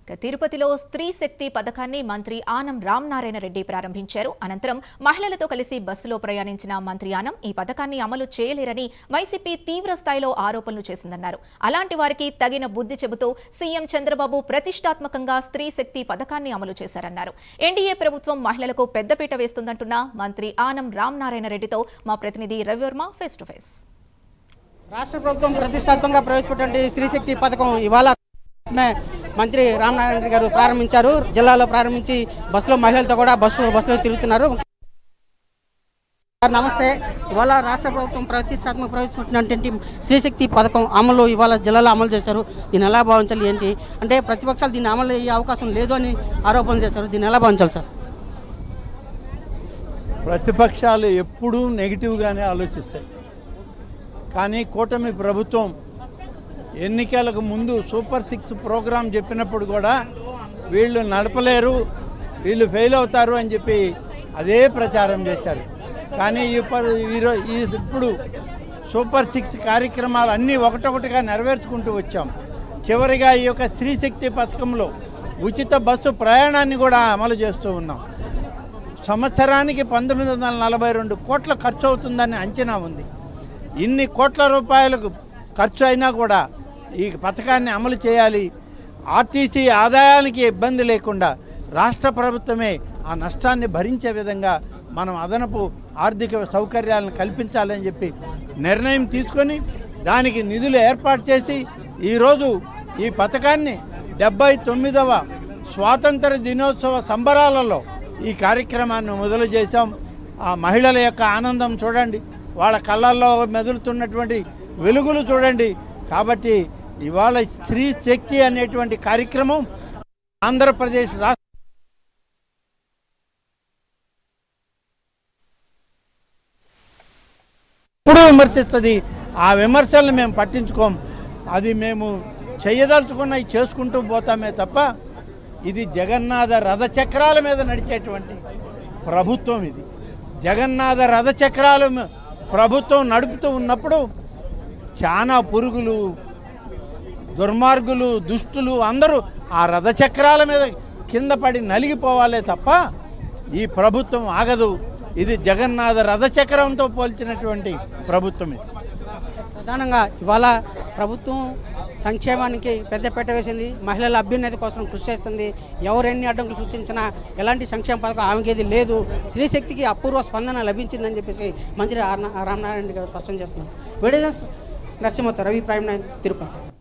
తిరుపతిలో స్త్రీ శక్తి పథకాన్ని మంత్రి ఆనం రామనారాయణ రెడ్డి ప్రారంభించారు. అనంతరం మహిళలతో కలిసి బస్సులో ప్రయాణించిన మంత్రి ఆనం ఈ పథకాన్ని అమలు చేయలేరని వైసీపీ తీవ్ర స్థాయిలో ఆరోపణలు చేసిందన్నారు. అలాంటి వారికి తగిన బుద్ధి చెబుతూ సీఎం చంద్రబాబు ప్రతిష్టాత్మకంగా స్త్రీ శక్తి పథకాన్ని అమలు చేశారన్నారు. ఎన్డీఏ ప్రభుత్వం మహిళలకు పెద్దపీట వేస్తుందంటున్న మంత్రి ఆనం రామనారాయణ రెడ్డితో మా ప్రతినిధి రవివర్మ ఫేస్ టు ఫేస్. రాష్ట్ర ప్రభుత్వం ప్రతిష్టాత్మకంగా ప్రవేశపెట్టిన స్త్రీ శక్తి పథకం ఇవాళ మంత్రి రామనారాయణ రెడ్డి గారు ప్రారంభించారు. జిల్లాలో ప్రారంభించి బస్సులో మహిళలతో కూడా బస్సులో తిరుగుతున్నారు. నమస్తే. ఇవాళ రాష్ట్ర ప్రభుత్వం ప్రతిష్టాత్మక ప్రవేశపెట్టినటువంటి స్త్రీ శక్తి పథకం అమలు ఇవాళ జిల్లాలో అమలు చేశారు. దీన్ని ఎలా భావించాలి ఏంటి అంటే ప్రతిపక్షాలు దీన్ని అమలు అయ్యే అవకాశం లేదు అని ఆరోపణలు చేశారు. దీన్ని ఎలా భావించాలి సార్? ప్రతిపక్షాలు ఎప్పుడూ నెగిటివ్గానే ఆలోచిస్తాయి. కానీ కూటమి ప్రభుత్వం ఎన్నికలకు ముందు సూపర్ 6 ప్రోగ్రాం చెప్పినప్పుడు కూడా వీళ్ళు నడపలేరు, వీళ్ళు ఫెయిల్ అవుతారు అని చెప్పి అదే ప్రచారం చేశారు. కానీ ఇప్పుడు సూపర్ 6 కార్యక్రమాలు అన్నీ ఒకటొకటిగా నెరవేర్చుకుంటూ వచ్చాం. చివరిగా ఈ యొక్క స్త్రీ శక్తి పథకంలో ఉచిత బస్సు ప్రయాణాన్ని కూడా అమలు చేస్తూ ఉన్నాం. సంవత్సరానికి 1942 కోట్ల ఖర్చు అవుతుందని అంచనా ఉంది. ఇన్ని కోట్ల రూపాయలకు ఖర్చు అయినా కూడా ఈ పథకాన్ని అమలు చేయాలి. ఆర్టీసీ ఆదాయానికి ఇబ్బంది లేకుండా రాష్ట్ర ప్రభుత్వమే ఆ నష్టాన్ని భరించే విధంగా మనం అదనపు ఆర్థిక సౌకర్యాలను కల్పించాలని చెప్పి నిర్ణయం తీసుకొని దానికి నిధులు ఏర్పాటు చేసి ఈరోజు ఈ పథకాన్ని 79వ స్వాతంత్ర దినోత్సవ సంబరాలలో ఈ కార్యక్రమాన్ని మొదలు చేశాం. ఆ మహిళల యొక్క ఆనందం చూడండి, వాళ్ళ కళ్ళల్లో మెదులుతున్నటువంటి వెలుగులు చూడండి. కాబట్టి ఇవాళ స్త్రీ శక్తి అనేటువంటి కార్యక్రమం ఆంధ్రప్రదేశ్ రాష్ట్ర ఎప్పుడూ విమర్శిస్తుంది. ఆ విమర్శలను మేము పట్టించుకోం. అది మేము చేయదలుచుకున్నవి చేసుకుంటూ పోతామే తప్ప ఇది జగన్నాథ రథచక్రాల మీద నడిచేటువంటి ప్రభుత్వం. ఇది జగన్నాథ రథచక్రాలు ప్రభుత్వం నడుపుతూ ఉన్నప్పుడు చాలా పురుగులు, దుర్మార్గులు, దుష్టులు అందరూ ఆ రథచక్రాల మీద కింద పడి నలిగిపోవాలే తప్ప ఈ ప్రభుత్వం ఆగదు. ఇది జగన్నాథ రథచక్రంతో పోల్చినటువంటి ప్రభుత్వం. ఇది ప్రధానంగా ఇవాళ ప్రభుత్వం సంక్షేమానికి పెద్దపీట వేసింది. మహిళల అభ్యున్నతి కోసం కృషి చేస్తుంది. ఎవరెన్ని అడ్డంకులు సృష్టించినా ఎలాంటి సంక్షేమ పథకం ఆమెకేది లేదు. స్త్రీశక్తికి అపూర్వ స్పందన లభించిందని చెప్పేసి మంత్రి రామనారాయణ రెడ్డి గారు స్పష్టం చేస్తున్నారు. Video Narasimha, Ravi prime 9 Tirupati.